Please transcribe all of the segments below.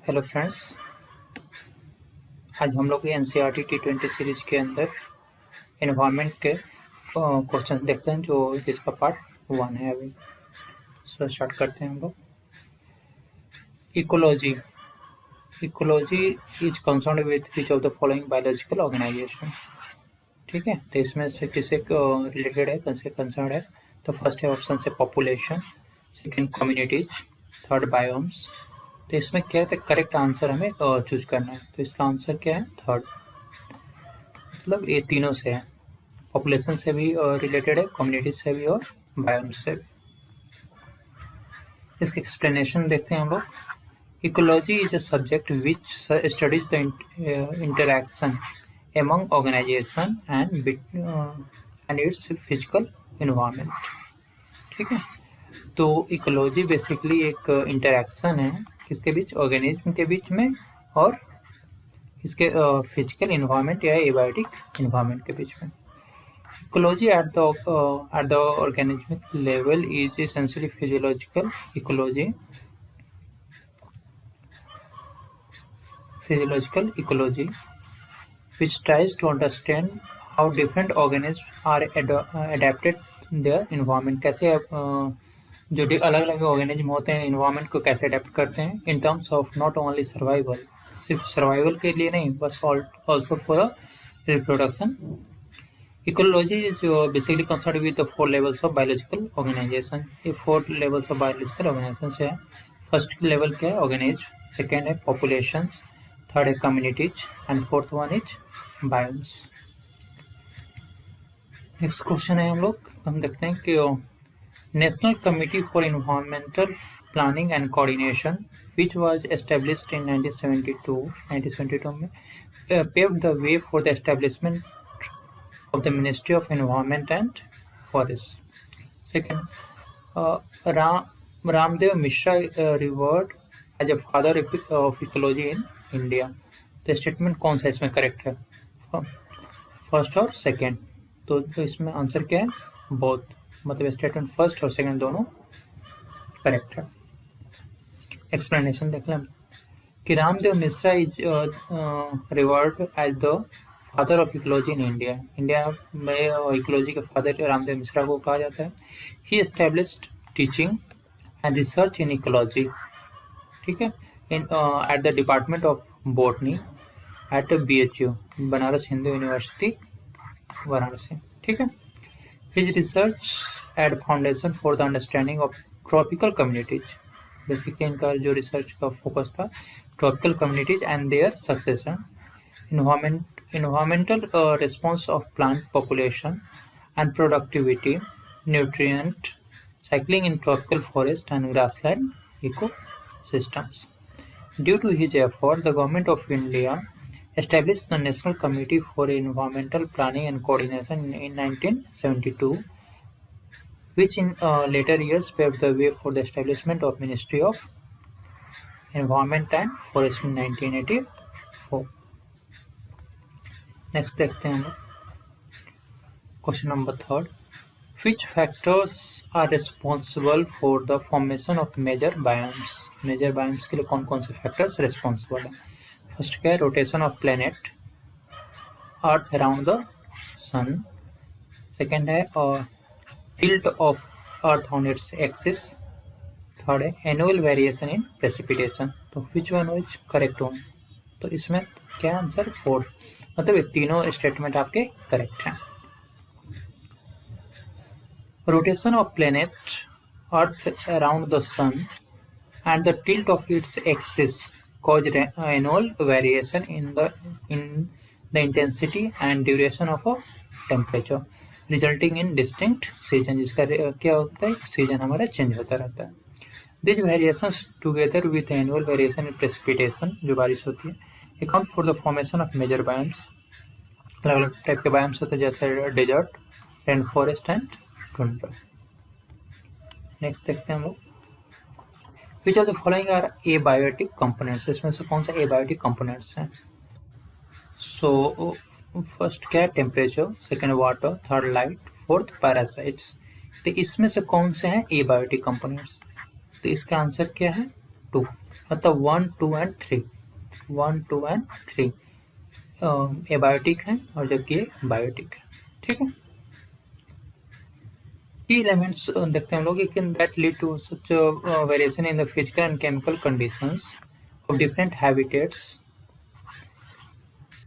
Hello friends, आज हम लोग NCERT T20 सीरीज के अंदर एनवायरनमेंट के क्वेश्चंस देखते हैं जो जिसका पार्ट 1 है अभी। सो स्टार्ट करते हैं हम लोग। Ecology is concerned with which of the following biological organisation. ठीक है, तो इसमें से किसे रिलेटेड है, किससे कंसर्न है? तो फर्स्ट है ऑप्शन से population, second communities, third biomes. तो इसमें क्या है, करेक्ट आंसर हमें चूज करना है। तो इसका आंसर क्या है? थर्ड। मतलब ये तीनों से है, पॉपुलेशन से भी रिलेटेड है, कम्युनिटी से भी और बायोम्स से भी। इसके एक्सप्लेनेशन देखते हैं हम लोग। Ecology is a subject which studies the interaction among organization and its physical environment। ठीक है, तो इकोलॉजी बेसिकली एक इंटरैक्शन है किसके बीच? ऑर्गेनिज्म के बीच में और इसके फिजिकल इन्वायरमेंट या एबायोटिक इन्वायरमेंट के बीच में। Ecology at the organismic level is essentially physiological ecology, which tries to understand how different organisms are adapted their environment। कैसे जो अलग अलग ऑर्गेनिज्म होते हैं इन्वायरमेंट को कैसे अडेप्ट करते हैं in terms of not only survival, सिर्फ सर्वाइवल के लिए नहीं, बस also for reproduction. Ecology is basically concerned with the 4 levels of biological organization। ये 4 levels of biological organization है। फर्स्ट लेवल क्या है? ऑर्गेनिज्म, सेकेंड है पॉपुलेशंस, थर्ड है communities and fourth one is biomes. Next question है हम देखते हैं कि national committee for environmental planning and coordination which was established in 1972 में paved the way for the establishment of the Ministry of Environment and Forests। Second, Ramdev Mishra revered as a father of ecology in India। तो statement कौन सा इसमें correct है? First और second. तो इसमें answer क्या है? बोथ। मतलब स्टेटमेंट फर्स्ट और सेकेंड दोनों करेक्ट है। एक्सप्लेनेशन देख लें कि Ramdeo Mishra is revered as the father of ecology in India. India में इकोलॉजी के फादर रामदेव मिश्रा को कहा जाता है। He established teaching and research in ecology, ठीक है, in at the department of botany at BHU, Banaras Hindu university Varanasi. ठीक है, his research laid foundation for the understanding of tropical communities. Basically इनका जो रिसर्च का फोकस था tropical communities and their succession, environmental response of plant population and productivity, nutrient cycling in tropical forest and grassland ecosystems। Due to his effort, the Government of India established the National Committee for Environmental Planning and Coordination in 1972, which in later years paved the way for the establishment of Ministry of Environment and Forest in 1984। Next देखते हैं हम question number third. Which factors are responsible for the formation of major biomes. Major biomes के लिए कौन कौन से factors responsible है? First क्या है? Rotation of planet earth around the sun. Second है tilt of earth on its axis. Third है एनुअल वेरिएशन इन प्रेसिपिटेशन। तो which one is correct one? तो इसमें क्या आंसर? फोर्थ। मतलब ये तीनों स्टेटमेंट आपके करेक्ट हैं। Rotation of planet earth around the sun and the tilt of its axis cause annual variation in the intensity and duration of a temperature resulting in distinct season. जिसका क्या होता है? Season हमारा change होता रहता है। This variations together with annual variation in precipitation, जो बारिश होती है, account for the formation of major biomes. अलग अलग टाइप के बायोम्स होते हैं जैसे desert, rain forest and tundra. Next देखते हैं हम लोग। Which of the following are abiotic components. इसमें से कौन सा एबायोटिक कंपोनेंट्स हैं? सो फर्स्ट क्या है? Temperature, second water, third light, fourth parasites. तो इसमें से कौन से हैं एबायोटिक कंपोनेंट्स? तो इसका आंसर क्या है? 2। मतलब 1, 2 एंड 3, 1, 2 एंड 3 एबायोटिक है और जबकि ये बायोटिक है। ठीक है, की एलिमेंट्स देखते हैं हम लोग can that lead to such variation in the physical and chemical conditions of different habitats,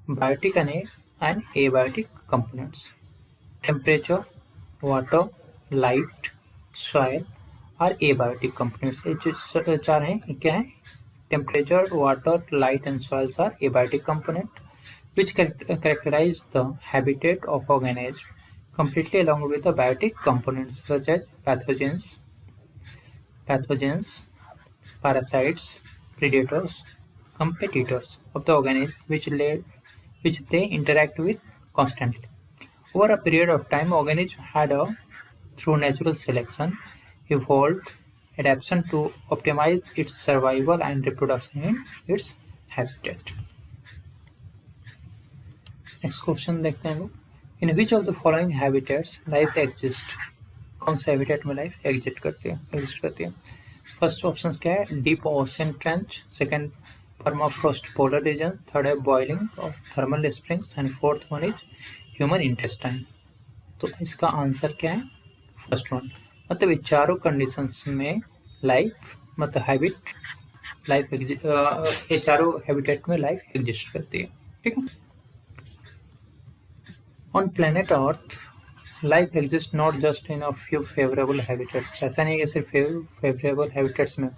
biotic and abiotic components. Temperature, water, light, soil are abiotic components. ये जो चार हैं ये क्या है? Temperature, water, light and soils are abiotic component which characterize the habitat of organism completely along with the biotic components such as pathogens, parasites, predators, competitors of the organism which they interact with constantly. Over a period of time, organisms had, through natural selection, evolved adaptation to optimize its survival and reproduction in its habitat. Next question देखते हैं लोग. In which of the following habitats life exists? कौन से habitat में life exist करती है? First options क्या है? Deep ocean trench. Second, permafrost polar region. Third है boiling of thermal springs and fourth one is human intestine. तो इसका आंसर क्या है? फर्स्ट वन, मतलब ये चारों कंडीशंस में लाइफ मतलब ये चारों हैबिटेट में लाइफ एग्जिस्ट करती है। ठीक है, on planet earth life exist not just in a few favourable habitats. ऐसा नहीं है सिर्फ फेवरेबल हैबिटेट्स में,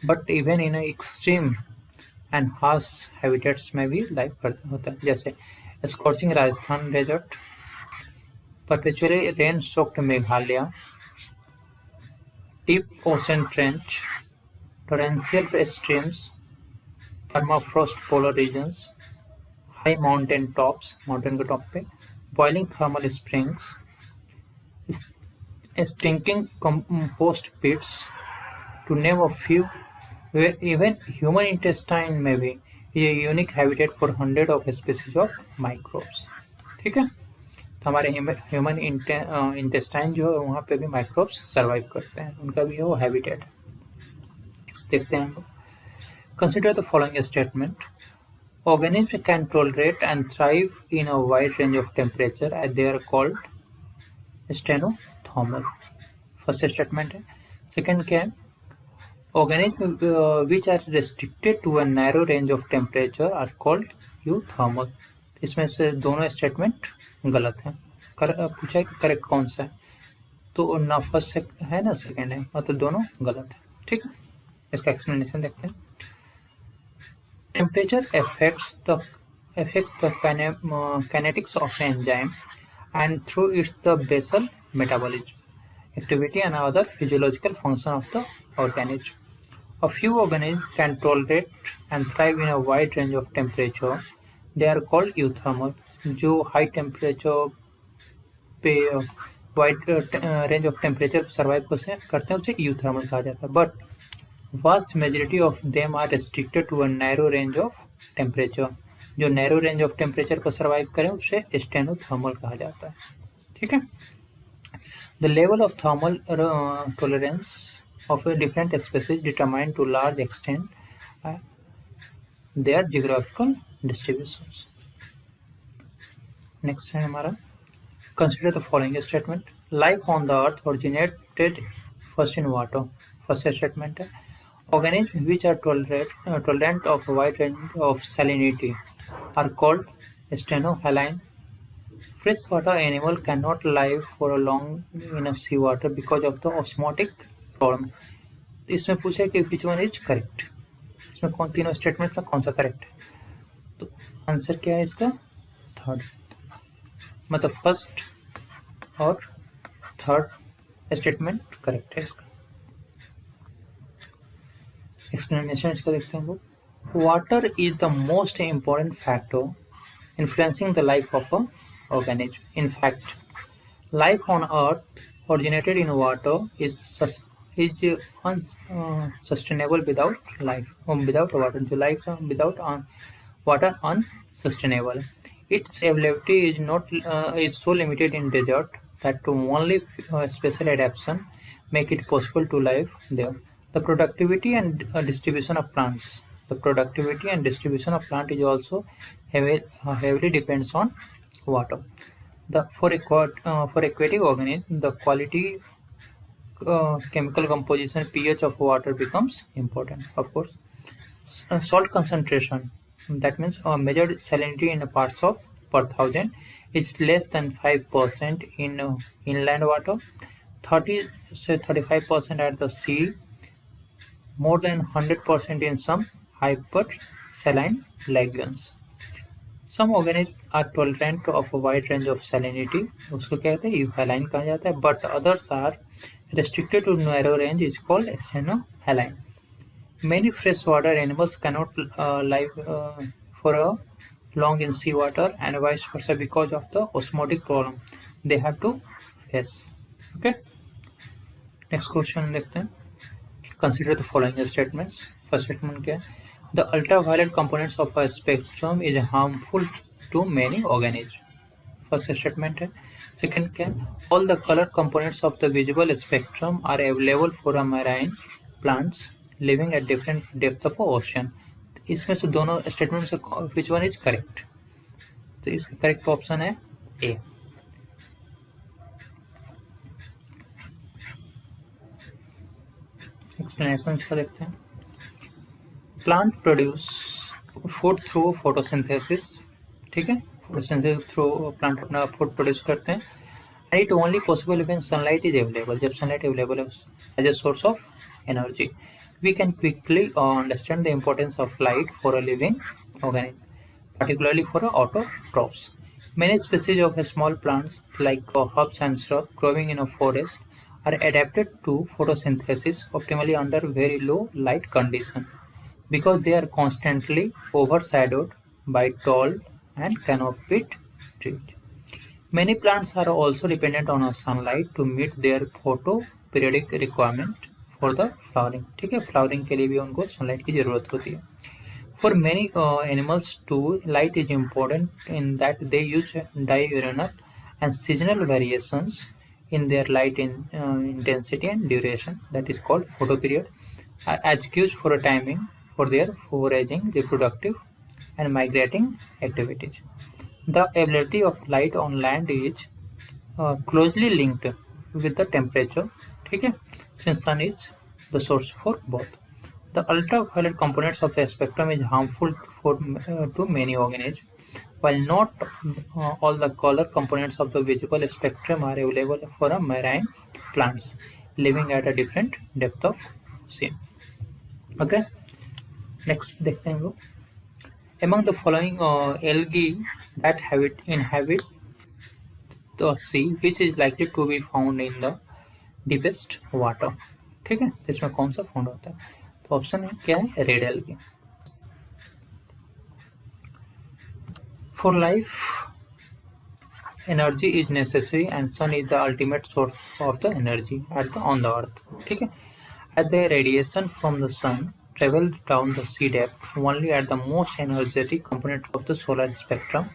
but even in extreme and harsh habitats में भी लाइफ होता है, जैसे scorching Rajasthan desert, perpetually rain-soaked Meghalaya, deep ocean trench, torrential streams, permafrost polar regions, high mountain tops, mountain के top पे, boiling thermal springs, stinking compost pits, to name a few, where even human intestine may be a unique habitat for hundreds of species of microbes. ठीक है, तो हमारे human intestine जो है वहाँ पे भी माइक्रोब्स सर्वाइव करते हैं, उनका भी वो हैबिटेट है। देखते हैं हम लोग. Consider the following statement. Organism can tolerate and thrive in a wide range of temperature as they are called stenothermal. First statement है. सेकेंड क्या है? Organism which are restricted to a narrow range of temperature are called eurythermal. इसमें से दोनों statement गलत है. पूछा है कि करेक्ट कौन सा है, तो ना फर्स्ट है ना सेकंड है, मतलब दोनों गलत है. ठीक है, इसका एक्सप्लेनेशन देखते हैं. Temperature affects the kinetics of an enzyme and through its the basal metabolism activity and other physiological function of the organism. A few organisms can tolerate and thrive in a wide range of temperature. They are called euthermal. जो high temperature पे wide range of temperature survive करते हैं उसे euthermal कहा जाता है. But vast majority of them are restricted to a narrow range of temperature. जो narrow range of temperature को सर्वाइव करें उसे स्टेनोथर्मल कहा जाता है. ठीक है, the level of thermal tolerance of a different species determine to large extent their geographical distributions. Next है हमारा. Consider the following statement. Life on the earth originated first in water. First statement है. Organism which are tolerant of wide range of salinity are called stenohaline. Fresh water animal can not live for a long in a sea water because of the osmotic problem. इसमें पूछे कि विच one is correct. इसमें तीनों statement में कौन सा correct है, तो आंसर क्या है इसका? थर्ड, मतलब फर्स्ट और थर्ड स्टेटमेंट करेक्ट है इसका. एक्सप्लेनेशन इसका देखते हैं हम लोग. Water is the most important factor influencing the life of a organism. In fact, life on Earth originated in water is unsustainable without water. जो life without water unsustainable. Its availability is so limited in desert that only special adaptation make it possible to live there. The productivity and distribution of plants. The productivity and distribution of plant is also heavily depends on water. For aquatic organism, the quality, chemical composition, pH of water becomes important. Of course, salt concentration. That means measured salinity in parts of per thousand is less than 5% in inland water, 35% at the sea, more than 100% in some hypersaline lagoons. Some organisms are tolerant of a wide range of salinity, उसको क्या कहते हैं euhaline कहा जाता है, but others are restricted to narrow range is called stenohaline. Many freshwater animals cannot live for a long in seawater and vice versa because of the osmotic problem they have to face. Okay, next question देखते हैं. Consider the following statements. First statement क्या है? The ultraviolet components of a spectrum is harmful to many organisms. First statement है. Second क्या है? All the color components of the visible spectrum are available for a marine plants living at different depth of ocean. इसमें से दोनों statement से which one is correct? तो इसका correct option है ए. एक्सप्लेनेशन इसका देखते हैं. Plant produce food through photosynthesis. ठीक है, फोटोसिंथेसिस थ्रू प्लांट अपना फूड प्रोड्यूस करते हैं. And it only possible when sunlight is available. जब सनलाइट अवेलेबल है as a source of energy. We can quickly understand the importance of light for a living organism, particularly for autotrophs. Many species of small plants, like herbs and shrubs growing in a forest, are adapted to photosynthesis optimally under very low light conditions because they are constantly overshadowed by tall and canopied trees. Many plants are also dependent on sunlight to meet their photoperiodic requirement for the flowering. ठीक है, flowering के लिए भी उनको sunlight की जरूरत होती है. For many animals too, light is important in that they use diurnal and seasonal variations in their light intensity and duration, that is called photoperiod, as cues for a timing for their foraging, reproductive and migrating activities. The availability of light on land is closely linked with the temperature. ठीक है, since sun is the source for both. The ultraviolet components of the spectrum is harmful to many organisms, while not all the color components of the visible spectrum are available for a marine plants living at a different depth of ocean. Okay, next देखते हैं हम लोग. Among the following algae that inhabit the sea, which is likely to be found in the deepest water. ठीक है, तो इसमें कौन सा फाउंड होता है? तो ऑप्शन है क्या है? Red algae. For life energy is necessary and sun is the ultimate source of the energy on the earth. ठीक है, at the radiation from the sun travel down the sea depth, only at the most energetic component of the solar spectrum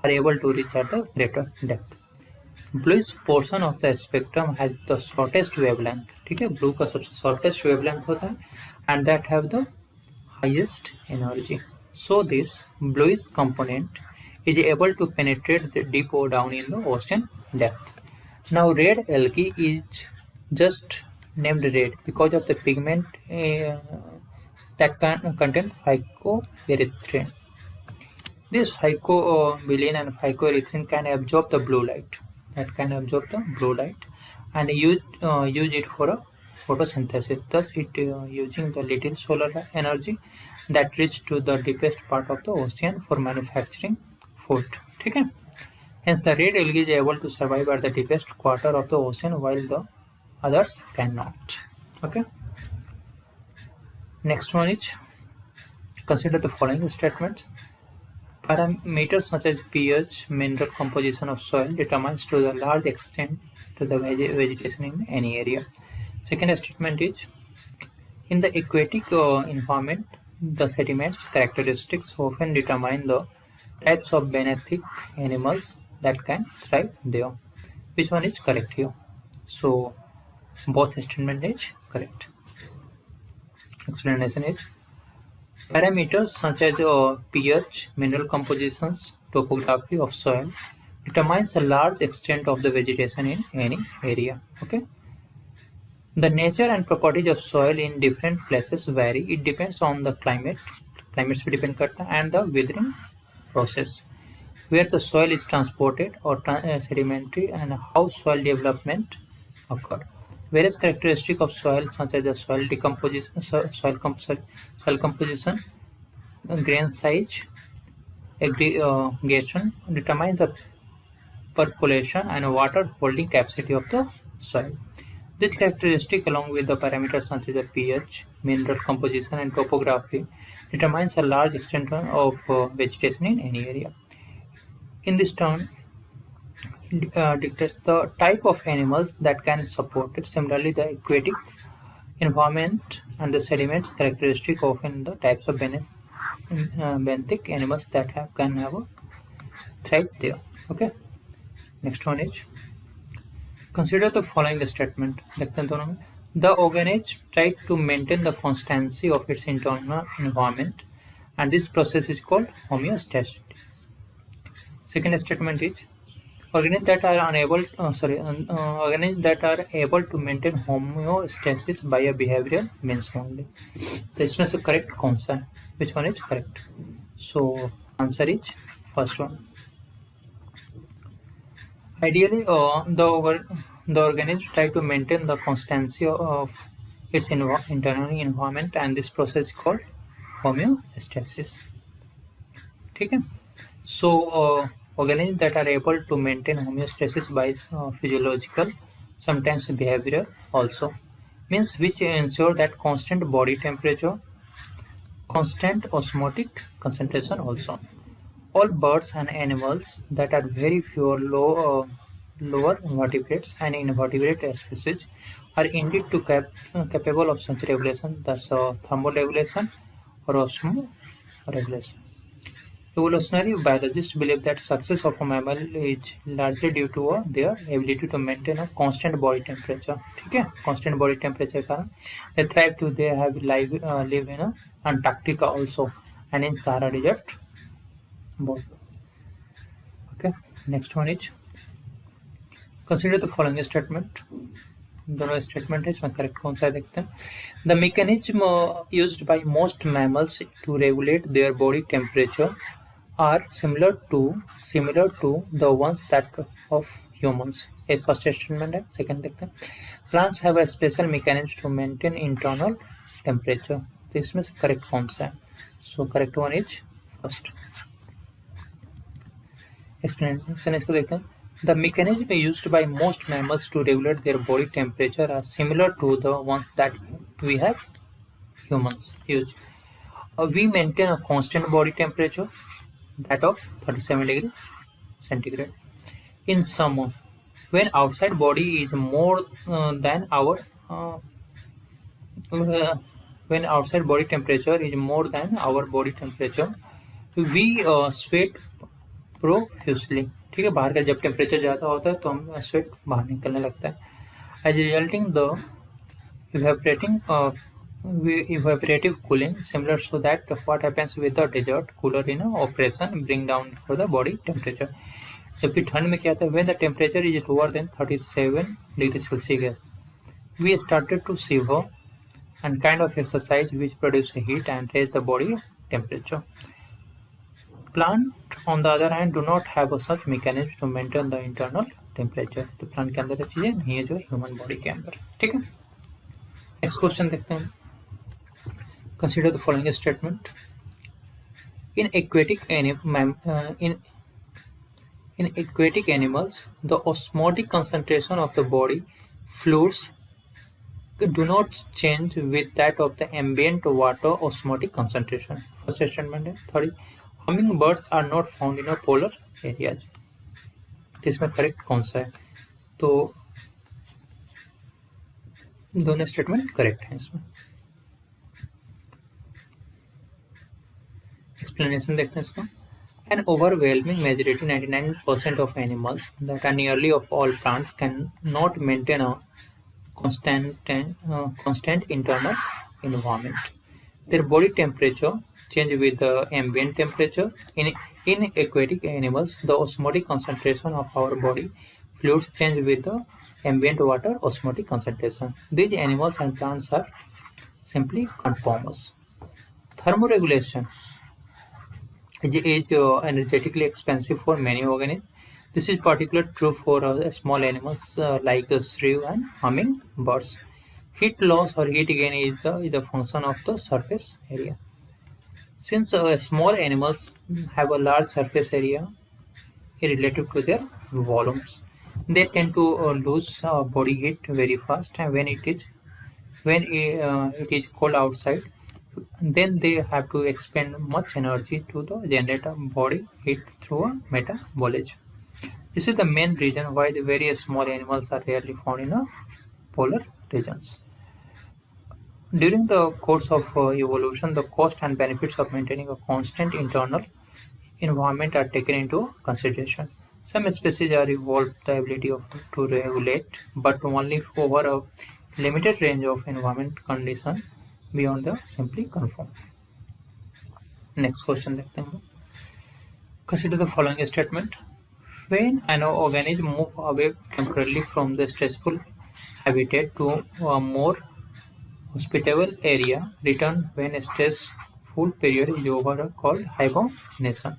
are able to reach at the greater depth. Bluish portion of the spectrum has the shortest wavelength. ठीक है, blue का सबसे shortest wavelength होता है and that have the highest energy. So this bluish component is able to penetrate the deep or down in the ocean depth. Now red algae is just named red because of the pigment that can contain phycoerythrin. This phycobilin and phycoerythrin can absorb the blue light. And use it for a photosynthesis. Thus, it using the little solar energy that reach to the deepest part of the ocean for manufacturing food. ठीक है? Hence, the red algae is able to survive at the deepest quarter of the ocean while the others cannot. Okay. Next one is, consider the following statements. Parameters such as pH, mineral composition of soil determines to the large extent to the vegetation in any area. Second statement is, in the aquatic environment, the sediments characteristics often determine the types of benthic animals that can thrive there. Which one is correct here? So both statement is correct. Explanation is parameters such as pH, mineral compositions, topography of soil determines a large extent of the vegetation in any area. Okay. The nature and properties of soil in different places vary. It depends on the climate, climate पे depend करता है, and the weathering process, where the soil is transported or sedimentary, and how soil development occurred. Various characteristics of soil, such as the soil decomposition, soil composition, grain size, aggregation, determine the percolation and water holding capacity of the soil. This characteristic, along with the parameters such as the pH, mineral composition, and topography, determines a large extent of vegetation in any area. In this turn, dictates the type of animals that can support it. Similarly, the aquatic environment and the sediments characteristic often the types of benthic animals that can have a thrive there. Okay. Next one is consider the following statement. देखते हैं दोनों में. The organism tries to maintain the constancy of its internal environment, and this process is called homeostasis. Second statement is organisms that are organisms that are able to maintain homeostasis by a behavioral means only. तो इसमें से correct कौन सा है? Which one is correct? So answer is first one. Ideally, the organism try to maintain the constancy of its internal environment, and this process is called homeostasis. ठीक है? So organisms that are able to maintain homeostasis by physiological, sometimes behavioral also, means which ensure that constant body temperature, constant osmotic concentration also. All birds and animals that are very few lower vertebrates and invertebrate species are indeed capable of such regulation, thus thermoregulation or osmoregulation. Evolutionary biologists believe that success of a mammal is largely due to their ability to maintain a constant body temperature. ठीक है? Constant body temperature कारण they thrive to they have live in Antarctica also and in Sahara Desert both. Okay. Next one is consider the following statement. दोनों statement है इसमें correct कौन सा है देखते हैं. The mechanism used by most mammals to regulate their body temperature are similar to the ones that of humans. ये first statement है. Second देखते हैं. Plants have a special mechanism to maintain internal temperature. तो इसमें से correct कौन सा है? So correct one is first. Explanation इसको देखते हैं. The mechanism used by most mammals to regulate their body temperature are similar to the ones that we have humans use. We maintain a constant body temperature, that of 37 degrees centigrade. In summer, when outside body is more than our when outside body temperature is more than our body temperature, we sweat profusely. ठीक है, बाहर का जब temperature ज़्यादा होता है तो हम स्वेट बाहर निकलने लगता है. As resulting the evaporative cooling, similar so that what happens with the desert cooler in operation bring down for the body temperature. जबकि ठंड में क्या होता है, when the temperature is lower than 37 degrees Celsius, we started to shiver and kind of exercise which produce heat and raise the body temperature. Plant, on the other hand, do not have a such mechanism to maintain the internal temperature. तो plant के अंदर चीजें नहीं है जो human body के अंदर. ठीक है, नेक्स्ट क्वेश्चन देखते हैं. Consider the following statement. In aquatic animals, the osmotic concentration of the body fluids do not change with that of the ambient water osmotic concentration. First statement है. Third, hummingbirds are not found in a polar areas. इसमें correct कौन सा है? तो दोनों statement correct हैं इसमें. Explanation देखते हैं इसका. An overwhelming majority, 99% of animals that are nearly of all plants cannot maintain a constant internal environment. Their body temperature change with the ambient temperature. In aquatic animals, the osmotic concentration of our body fluids change with the ambient water osmotic concentration. These animals and plants are simply conformers. Thermoregulation is energetically expensive for many organisms. This is particularly true for small animals like shrew and hummingbirds. Heat loss or heat gain is a function of the surface area. Since small animals have a large surface area relative to their volumes, they tend to lose body heat very fast, and when it is cold outside, then they have to expend much energy to generate a body heat through a metabolism. This is the main reason why the very small animals are rarely found in polar regions. During the course of evolution, the cost and benefits of maintaining a constant internal environment are taken into consideration. Some species are evolved the ability to regulate, but only over a limited range of environment conditions beyond the simply conform. Next question देखते हैं हम लोग. Consider the following statement. When an organism moves away temporarily from the stressful habitat to a more hospitable area, return when a stressful period is over are called hibernation.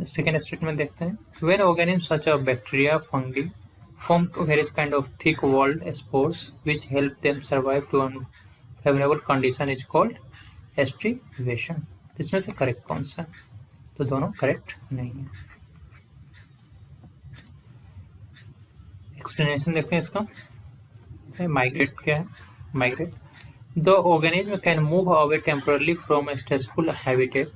Second statement देखते हैं. When organisms such as bacteria, fungi form various kind of thick-walled spores which help them survive to unfavorable condition is called एस्ट्रीवेशन. इसमें से correct कौन सा है? तो दोनों correct नहीं है. एक्सप्लेनेशन देखते हैं इसका. माइग्रेट क्या है? Migrate the organism can move away temporarily from a stressful habitat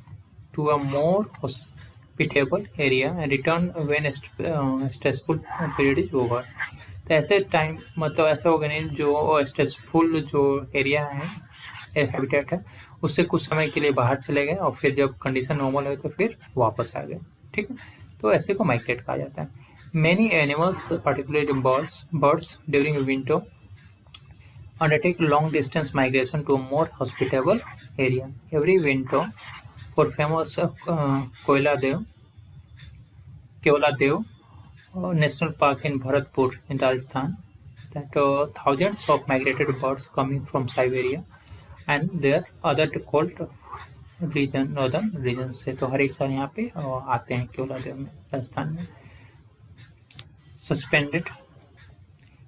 to a more hospitable area and return when stressful period is over. तो ऐसे टाइम मतलब ऐसे ऑर्गेनिज्म जो स्ट्रेसफुल जो एरिया है हैबिटेट है उससे कुछ समय के लिए बाहर चले गए और फिर जब कंडीशन नॉर्मल है तो फिर वापस आ गए. ठीक है, तो ऐसे को माइग्रेट कहा जाता है. Many animals particularly birds during winter undertake long distance migration to a more hospitable area. Every winter for famous Keoladev National Park in Bharatpur in Rajasthan, that thousands of migrated birds coming from Siberia and their other called region northern region से. तो हर एक साल यहाँ पे आते हैं केवलादेव में राजस्थान में. Suspended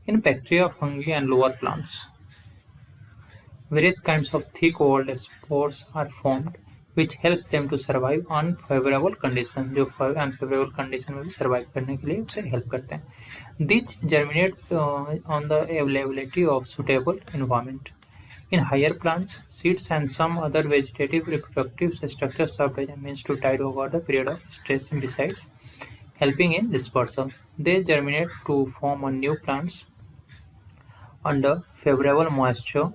in bacteria, fungi and lower plants. Various kinds of thick-walled spores are formed which help them to survive unfavorable conditions. जो unfavorable condition में भी survive करने के लिए उसे help करते हैं. These germinate on the availability of suitable environment. In higher plants, seeds and some other vegetative reproductive structures serve as a means to tide over the period of stress besides helping in dispersal. They germinate to form a new plants under favorable moisture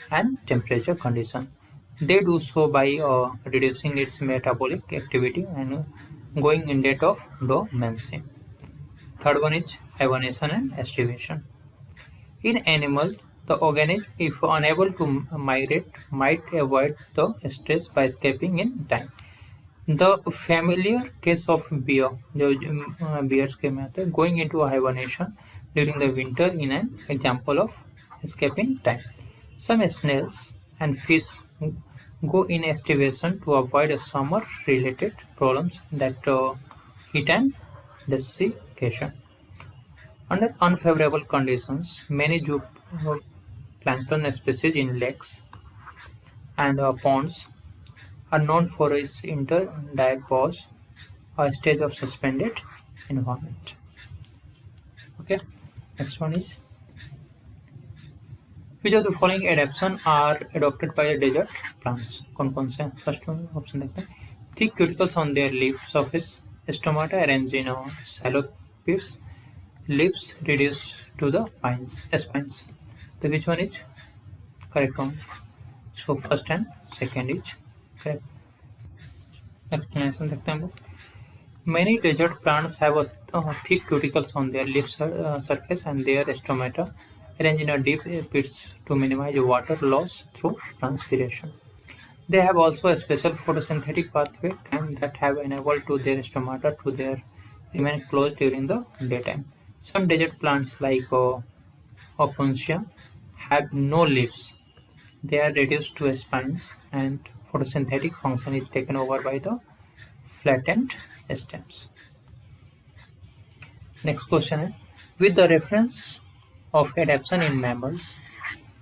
and temperature conditions. They do so by reducing its metabolic activity and going in state of dormancy. Third one is hibernation and estivation. In animal, the organism, if unable to migrate, might avoid the stress by escaping in time. The familiar case of bear, जो bears के में आते हैं, going into hibernation during the winter in an example of escaping time. Some snails and fish go in estivation to avoid summer-related problems that heat and desiccation. Under unfavorable conditions, many zooplankton species in lakes and ponds are known for its interdiapause, a stage of suspended environment. Okay, next one is, which of the following adaptation are adopted by the desert plants? कौन-कौन से? First one option देखते हैं. Thick cuticles on their leaf surface, stomata arranged in shallow pits, leaves reduced to the spines. So which one is correct one? So first and second is correct. Explanation देखते हैं हम लोग. Many desert plants have thick cuticles on their leaf surface and their stomata arranged in a deep pits to minimize water loss through transpiration. They have also a special photosynthetic pathway and that have enabled to their stomata to their remain closed during the daytime. Some desert plants like Opuntia have no leaves. They are reduced to spines and photosynthetic function is taken over by the flattened stems. Next question. With the reference of adaptation in mammals,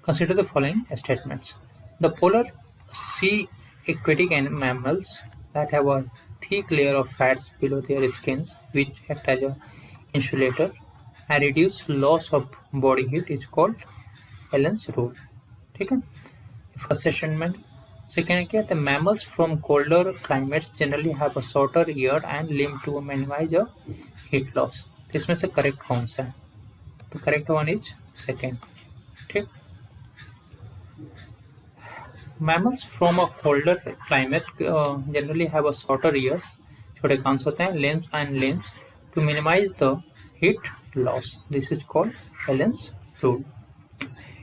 consider the following statements. The polar sea aquatic mammals that have a thick layer of fats below their skins which act as an insulator and reduce loss of body heat is called Allen's rule. ठीक है? First statement. Second है क्या? The mammals from colder climates generally have a shorter ear and limb to minimize a heat loss. इसमें से correct कौन सा है? तो correct one is second. ठीक? Mammals from a colder climate generally have a shorter ears, छोटे कान होते हैं, limbs and limbs to minimize the heat loss. This is called Allen's rule.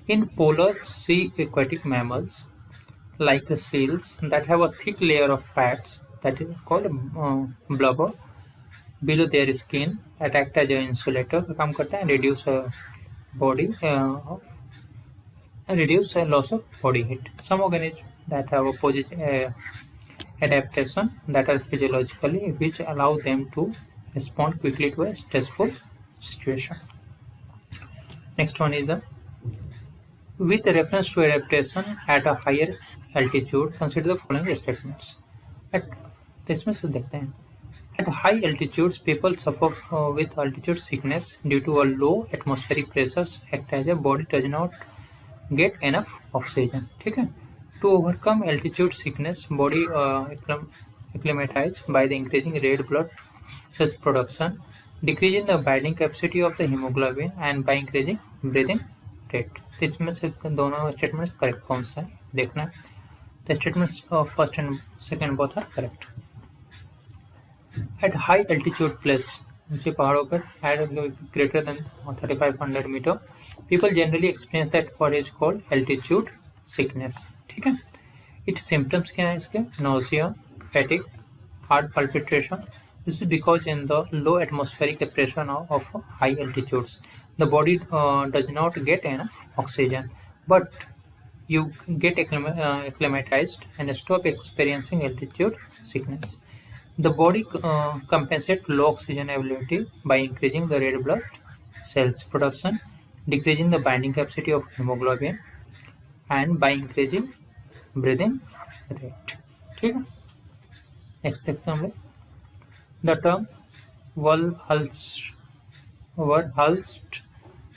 In polar sea aquatic mammals, like the seals that have a thick layer of fats that is called blubber below their skin that act as an insulator का काम करता है reduce body reduce loss of body heat. Some organisms that have opposite adaptation that are physiologically which allow them to respond quickly to a stressful situation. Next one is the with reference to adaptation at a higher altitude, consider the following statements. At this में से देखते हैं. At high altitudes, people suffer with altitude sickness due to a low atmospheric pressures act as a body does not get enough oxygen. ठीक है? To overcome altitude sickness, body acclimatized by the increasing red blood cells production, decreasing the binding capacity of the hemoglobin and by increasing breathing rate. इसमें से दोनों statements correct कौन सा है देखना है. The statements of first and second both are correct. At high altitude place, ऊंचे पहाड़ों पर at greater than 3500 meter, people generally experience that what is called altitude sickness. ठीक है? Its symptoms क्या है इसके? Nausea, fatigue, heart palpitation. This is because in the low atmospheric pressure of high altitudes, the body does not get enough oxygen, but you get acclimatized and stop experiencing altitude sickness. The body compensates low oxygen availability by increasing the red blood cells production, decreasing the binding capacity of hemoglobin, and by increasing breathing rate. ठीक है? Next देखते हैं हम लोग. The term Wellhurst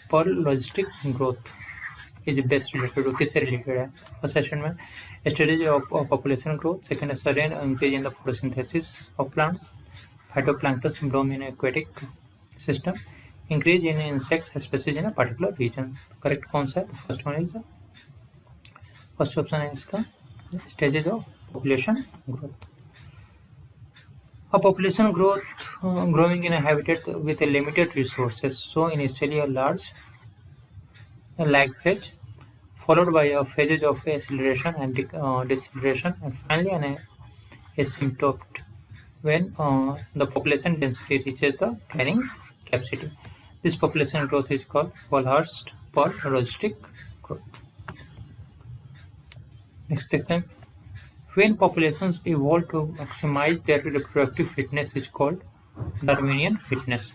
per logistic growth is best related to किससे related है? First section में strategy of population growth, second is sudden increase in the photosynthesis of plants, phytoplankton bloom in aquatic system, increase in insect species in a particular region. Correct कौन सा है? First one is the first option है इसका stages of population growth. A population growing in a habitat with a limited resources, so initially a large lag phase, followed by a phases of acceleration and deceleration, and finally an asymptote when the population density reaches the carrying capacity. This population growth is called Wellhurst per logistic growth. Next thing. When populations evolve to maximize their reproductive fitness is called Darwinian fitness.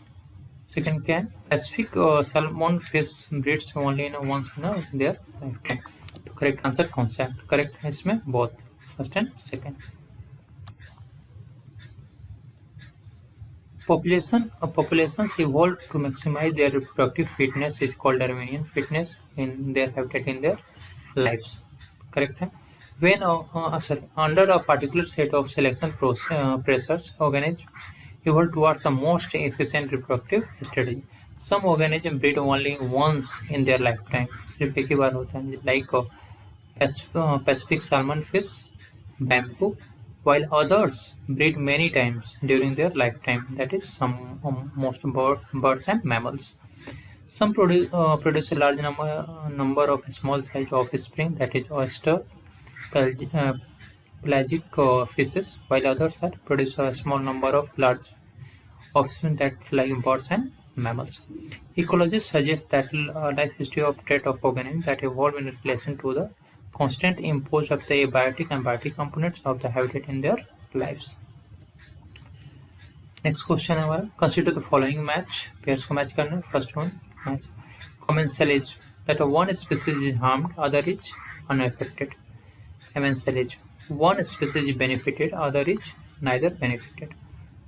Second क्या है? Pacific salmon fish breeds only in once in their lifetime. तो correct answer कौन सा है? Correct है इसमें both first and second. Populations evolve to maximize their reproductive fitness is called Darwinian fitness in their habitat in their lives. Correct है? When under a particular set of selection pressures, organisms evolve towards the most efficient reproductive strategy. Some organisms breed only once in their lifetime. सिर्फ एक ही बार होता है, like Pacific salmon fish, bamboo, while others breed many times during their lifetime. That is some most birds and mammals. Some produce a large number of small size offspring, that is oyster, pelagic fishes, while others are produce a small number of large offspring that like birds and mammals. Ecologists suggest that life history of trait of organisms that evolve in relation to the constant impose of the abiotic and biotic components of the habitat in their lives. Next question है हमारा, consider the following match, pairs को match करना है. First one match commensalism that one species is harmed, other is unaffected. Commensalism, one species is benefited, other is neither benefited.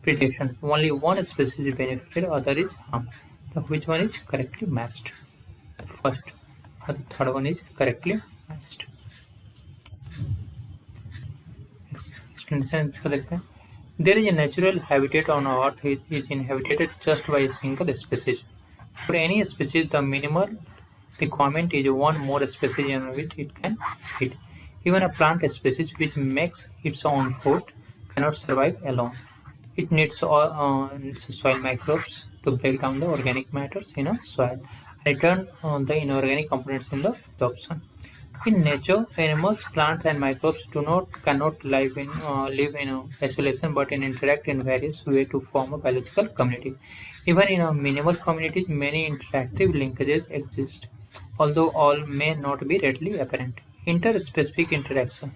Predation, only one species is benefited, other is harmed. So which one is correctly matched? The first or the third one is correctly matched. Explanation इसका देखते हैं. There is a natural habitat on Earth which is inhabited just by a single species. For any species, the minimal requirement is one more species in which it can feed. Even a plant species which makes its own food cannot survive alone. It needs soil microbes to break down the organic matters in a soil and return the inorganic components in the absorption. In nature, animals, plants, and microbes cannot live in isolation, but interact in various ways to form a biological community. Even in minimal communities, many interactive linkages exist, although all may not be readily apparent. Interspecific interaction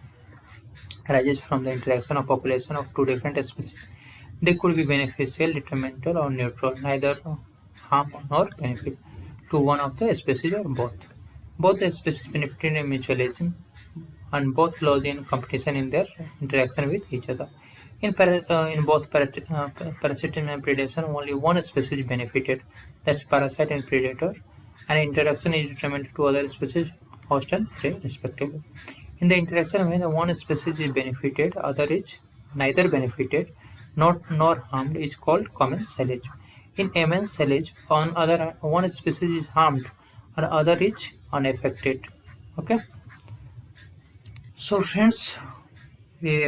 arises from the interaction of population of two different species. They could be beneficial, detrimental, or neutral, neither harm nor benefit to one of the species or both. Both the species benefit in mutualism, and both lose in competition in their interaction with each other. In both parasitism and predation, only one species benefited, that's parasite and predator, and interaction is detrimental to other species, host and prey, respectively. In the interaction when one species is benefited, other is neither benefited nor harmed, is called commensalism. In commensalism, on other one species is harmed and other is unaffected. Okay, so friends, ये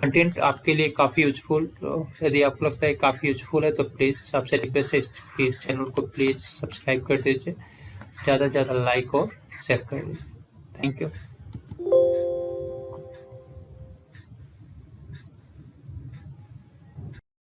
content आपके लिए काफ़ी useful, यदि आपको लगता है काफ़ी useful है तो प्लीज़ आपसे रिक्वेस्ट है कि इस चैनल को प्लीज़ सब्सक्राइब कर दीजिए, ज़्यादा से ज़्यादा लाइक और शेयर कर दीजिए. Thank you.